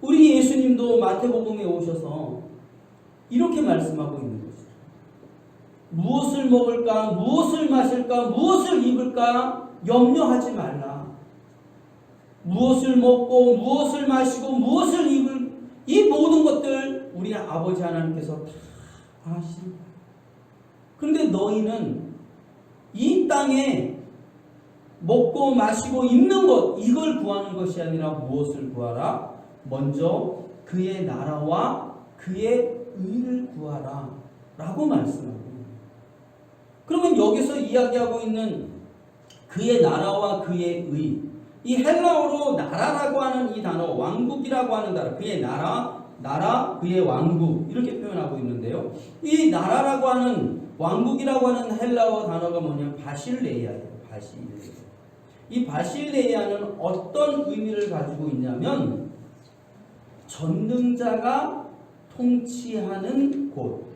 우리 예수님도 마태복음에 오셔서 이렇게 말씀하고 있는 것이죠. 무엇을 먹을까, 무엇을 마실까, 무엇을 입을까 염려하지 말라. 무엇을 먹고 무엇을 마시고 무엇을 입을 이 모든 것들 우리 아버지 하나님께서 다 아십니다. 그런데 너희는 이 땅에 먹고 마시고 입는 것 이걸 구하는 것이 아니라 무엇을 구하라? 먼저 그의 나라와 그의 의를 구하라 라고 말씀하고 있습니다. 그러면 여기서 이야기하고 있는 그의 나라와 그의 의, 이 헬라어로 나라라고 하는 이 단어, 왕국이라고 하는 단어, 그의 나라, 그의 왕국 이렇게 표현하고 있는데요. 이 나라라고 하는 왕국이라고 하는 헬라어 단어가 뭐냐면 바실레이아예요. 바실레이아. 이 바실레이아는 어떤 의미를 가지고 있냐면 전능자가 통치하는 곳.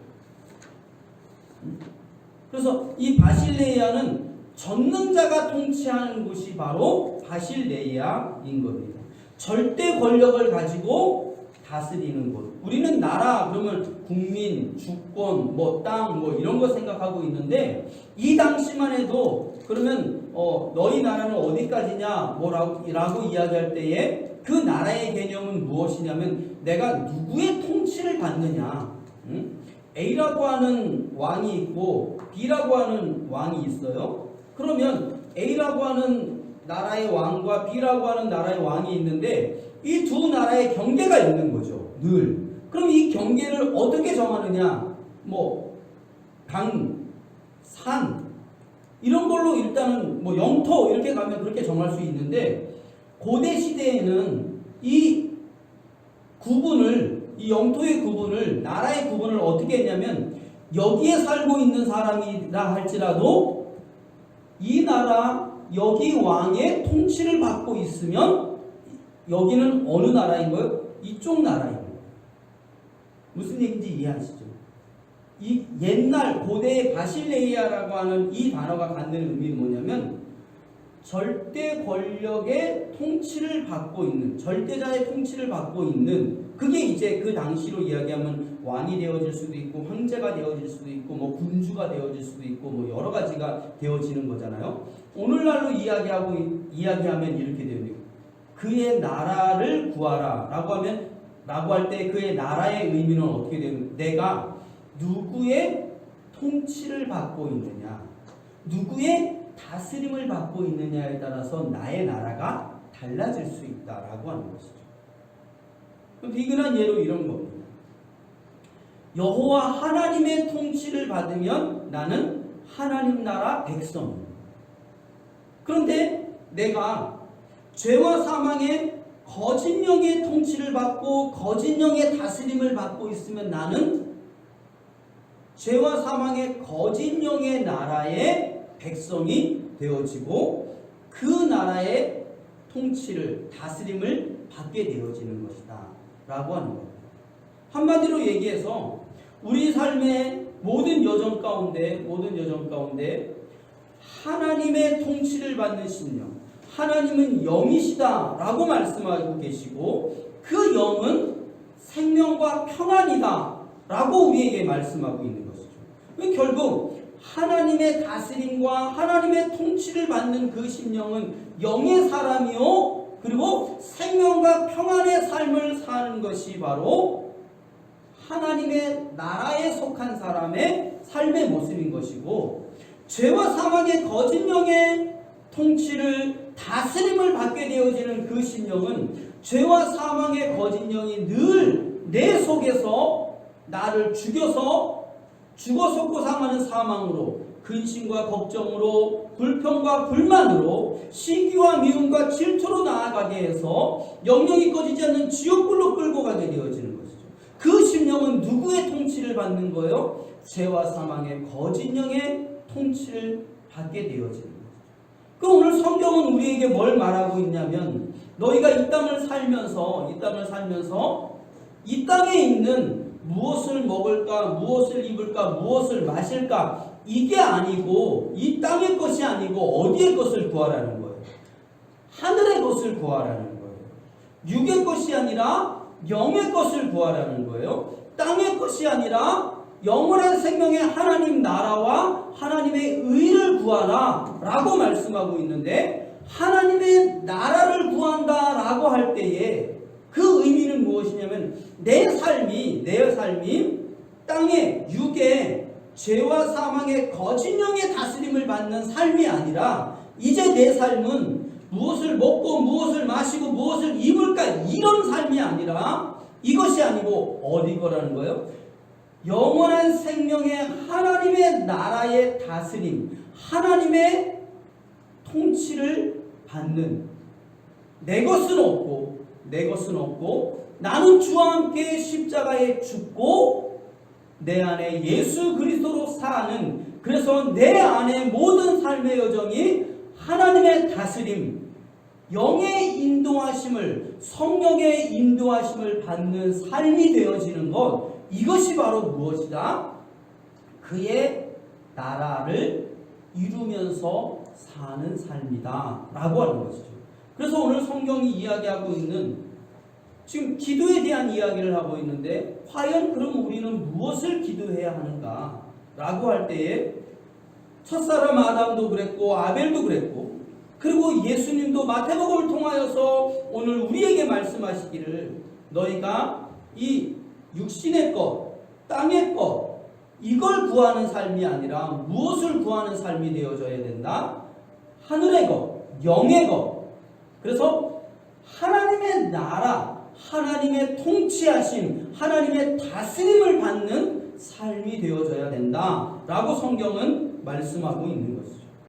그래서 이 바실레이아는 전능자가 통치하는 곳이 바로 바실레이아인 겁니다. 절대 권력을 가지고 다스리는 곳. 우리는 나라 그러면 국민, 주권, 땅 이런 거 생각하고 있는데 이 당시만 해도 그러면 너희 나라는 어디까지냐 라고 이야기할 때에 그 나라의 개념은 무엇이냐면 내가 누구의 통치를 받느냐. A라고 하는 왕이 있고 B라고 하는 왕이 있어요. 그러면 A라고 하는 나라의 왕과 B라고 하는 나라의 왕이 있는데 이 두 나라의 경계가 있는 거죠. 늘. 그럼 이 경계를 어떻게 정하느냐? 강, 산 이런 걸로 일단은 영토 이렇게 가면 그렇게 정할 수 있는데 고대 시대에는 이 구분을 이 영토의 구분을 나라의 구분을 어떻게 했냐면 여기에 살고 있는 사람이라 할지라도 이 나라 여기 왕의 통치를 받고 있으면 여기는 어느 나라인 거예요? 이쪽 나라인 거예요. 무슨 얘기인지 이해하시죠? 이 옛날 고대의 바실레이아라고 하는 이 단어가 갖는 의미는 뭐냐면 절대 권력의 통치를 받고 있는 절대자의 통치를 받고 있는 그게 이제 그 당시로 이야기하면 왕이 되어질 수도 있고 황제가 되어질 수도 있고 군주가 되어질 수도 있고 여러 가지가 되어지는 거잖아요. 오늘날로 이야기하면 이렇게 돼요. 그의 나라를 구하라 라고 할 때 그의 나라의 의미는 어떻게 되는 내가 누구의 통치를 받고 있느냐 누구의 다스림을 받고 있느냐에 따라서 나의 나라가 달라질 수 있다라고 하는 것이죠. 비근한 예로 이런 겁니다. 여호와 하나님의 통치를 받으면 나는 하나님 나라 백성입니다. 그런데 내가 죄와 사망의 거짓 영의 통치를 받고 거짓 영의 다스림을 받고 있으면 나는 죄와 사망의 거짓 영의 나라의 백성이 되어지고 그 나라의 통치를 다스림을 받게 되어지는 것이다 라고 하는 겁니다. 한마디로 얘기해서 우리 삶의 모든 여정 가운데 하나님의 통치를 받는 심령, 하나님은 영이시다 라고 말씀하고 계시고 그 영은 생명과 평안이다 라고 우리에게 말씀하고 있는 것이죠. 결국 하나님의 다스림과 하나님의 통치를 받는 그 심령은 영의 사람이요 그리고 생명과 평안의 삶을 사는 것이 바로 하나님의 나라에 속한 사람의 삶의 모습인 것이고 죄와 사망의 거짓 영의 통치를 다스림을 받게 되어지는 그 심령은 죄와 사망의 거짓 영이 늘 내 속에서 나를 죽어서 고상하는 사망으로 근심과 걱정으로 불평과 불만으로 시기와 미움과 질투로 나아가게 해서 영영이 꺼지지 않는 지옥불로 끌고 가게 되어지는 것이죠. 그 심령은 누구의 통치를 받는 거예요? 죄와 사망의 거짓 영의 통치를 받게 되어지는 거죠. 그 오늘 성경은 우리에게 뭘 말하고 있냐면 너희가 이 땅을 살면서 이 땅에 있는 무엇을 먹을까, 무엇을 입을까, 무엇을 마실까 이게 아니고 이 땅의 것이 아니고 어디의 것을 구하라는 거예요? 하늘의 것을 구하라는 거예요. 육의 것이 아니라 영의 것을 구하라는 거예요. 땅의 것이 아니라 영원한 생명의 하나님 나라와 하나님의 의를 구하라 라고 말씀하고 있는데, 하나님의 나라를 구한다 라고 할 때에 그 의미는 무엇이냐면, 내 삶이 땅의 육의 죄와 사망의 거짓 영의 다스림을 받는 삶이 아니라, 이제 내 삶은 무엇을 먹고 무엇을 마시고 무엇을 입을까 이런 삶이 아니라, 이것이 아니고 어디 거라는 거예요? 영원한 생명의 하나님의 나라의 다스림, 하나님의 통치를 받는, 내 것은 없고 나는 주와 함께 십자가에 죽고 내 안에 예수 그리스도로 사는, 그래서 내 안에 모든 삶의 여정이 하나님의 다스림, 영의 인도하심을, 성령의 인도하심을 받는 삶이 되어지는 것, 이것이 바로 무엇이다? 그의 나라를 이루면서 사는 삶이다 라고 하는 것이죠. 그래서 오늘 성경이 이야기하고 있는, 지금 기도에 대한 이야기를 하고 있는데, 과연 그럼 우리는 무엇을 기도해야 하는가 라고 할 때에, 첫사람 아담도 그랬고 아벨도 그랬고, 그리고 예수님도 마태복음을 통하여서 오늘 우리에게 말씀하시기를, 너희가 이 육신의 것, 땅의 것, 이걸 구하는 삶이 아니라 무엇을 구하는 삶이 되어져야 된다? 하늘의 것, 영의 것. 그래서 하나님의 나라, 하나님의 통치하심, 하나님의 다스림을 받는 삶이 되어져야 된다 라고 성경은 말씀하고 있는 것이죠.